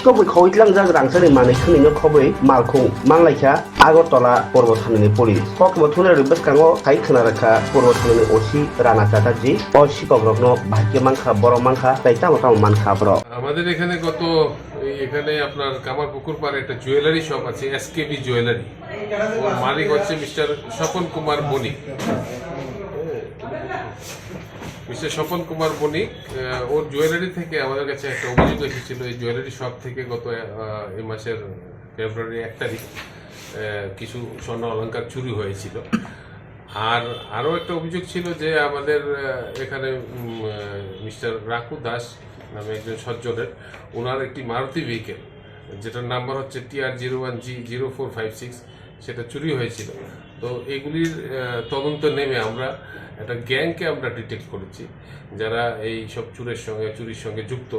Sikobui khawitlang jag rangsani manai khwning khobui malkhung manglaikha Agartala Porbo Thanani police. Kokmo thunai rubas kango khai khnarakha Porbo Thanani osi Rana Chatterjee o Sikobrokno bhagye mangkha borok mangkha tai tamo tamo mankha bro. আমাদের এখানে এখানে আপনার কামারপুকুর পাড়ে একটা jewellery shop আছে SKB jewellery ওর মালিক হচ্ছে mister Swapan Kumar বণিক ওর jewellery থেকে আমাদের কাছে একটা অভিযোগ এসেছিল এই জুয়েলারি শপ থেকে গত এই মাসের ফেব্রুয়ারি 1 তারিখ কিছু স্বর্ণ অলংকার চুরি হয়েছিল আর আরও একটা অভিযোগ ছিল যে আমাদের এখানে মিস্টার রাকু দাস নামে একজন সজ্জনের ওনার একটি মারুতি ভেহিকেল যেটার নাম্বার হচ্ছে TR01G0456 সেটা চুরি হয়েছিল। তো এগুলির তদন্ত নেমে আমরা একটা গ্যাংকে আমরা ডিটেক্ট করেছি যারা এই সব চুরির সঙ্গে যুক্ত।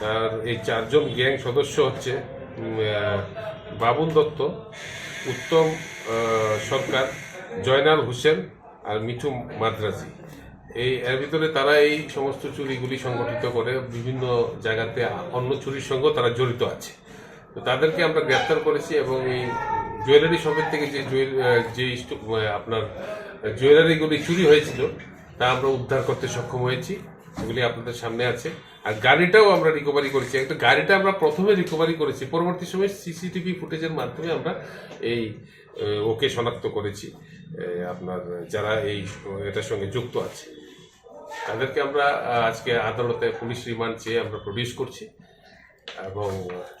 তার এই 4 জন গ্যাং সদস্য হচ্ছে বাবুল দত্ত, উত্তম সরকার, জয়নাল হোসেন আর মিঠু মাদ্রাজি। এর ভিতরে তারা এই সমস্ত চুরিগুলি সংগঠিত করে বিভিন্ন জায়গাতে অন্য চুরির সঙ্গেও তারা জড়িত আছে। তো তাদেরকে আমরা গ্রেপ্তার করেছি এবং এই জুয়েলারি শপের থেকে যে আপনার জুয়েলারিগুলি চুরি হয়েছিল তা আমরা উদ্ধার করতে সক্ষম হয়েছি। এগুলি আপনাদের সামনে আছে। আর গাড়িটাও আমরা রিকভারি করেছি। একটা গাড়িটা আমরা প্রথমে রিকভারি করেছি, পরবর্তী সময় সিসিটিভি ফুটেজের মাধ্যমে আমরা এই ওকে শনাক্ত করেছি আপনার যারা এটার সঙ্গে যুক্ত আছে। তাদেরকে আমরা আজকে আদালতে পুলিশ রিমান্ড চেয়ে আমরা প্রডিউস করছি এবং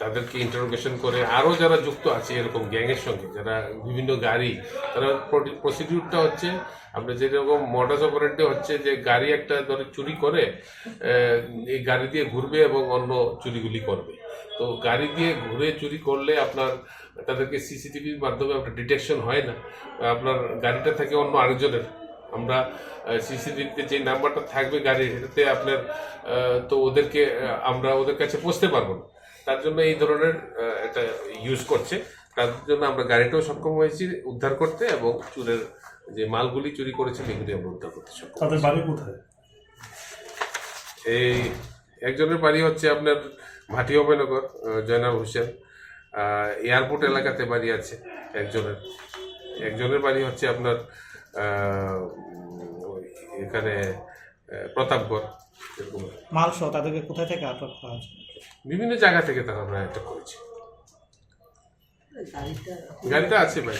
তাদেরকে ইন্টারোগেশন করে আরও যারা যুক্ত আছে এরকম গ্যাংয়ের সঙ্গে যারা বিভিন্ন গাড়ি তারা প্রসিডিউরটা হচ্ছে আমরা যেরকম মডাস অপারেন্ডি হচ্ছে যে গাড়ি একটা ধরে চুরি করে এই গাড়ি দিয়ে ঘুরবে এবং অন্য চুরিগুলি করবে। তো গাড়ি দিয়ে ঘুরে চুরি করলে আপনার তাদেরকে সিসিটিভির মাধ্যমে আপনার ডিটেকশন হয় না, আপনার গাড়িটা থাকে অন্য আরেকজনের। আমরা সিসিটিভিতে যে নাম্বারটা থাকবে গাড়ির সেটাতে আপনার তো ওদেরকে আমরা ওদের কাছে পৌঁছতে পারবো না, তার জন্য এই ধরনের এটা ইউজ করছে। তার জন্য আমরা গাড়িটাও সক্ষম হয়েছি উদ্ধার করতে এবং চুরের যে মালগুলি চুরি করেছে সেগুলি আমরা উদ্ধার করতে সক্ষম। তাদের বাড়ি কোথায়? এই একজনের বাড়ি হচ্ছে আপনার ভাটি অভয়নগর, জয়নাল হোসেন। এয়ারপোর্ট এলাকাতে বাড়ি আছে একজনের বাড়ি হচ্ছে আপনার এখানে প্রতাপগড়। মাল সহ তাদেরকে কোথায় থেকে আটক করা হয়েছে? বিভিন্ন জায়গা থেকে তারা আমরা অ্যাটাক করেছি। গাড়িটা আছে ভাই।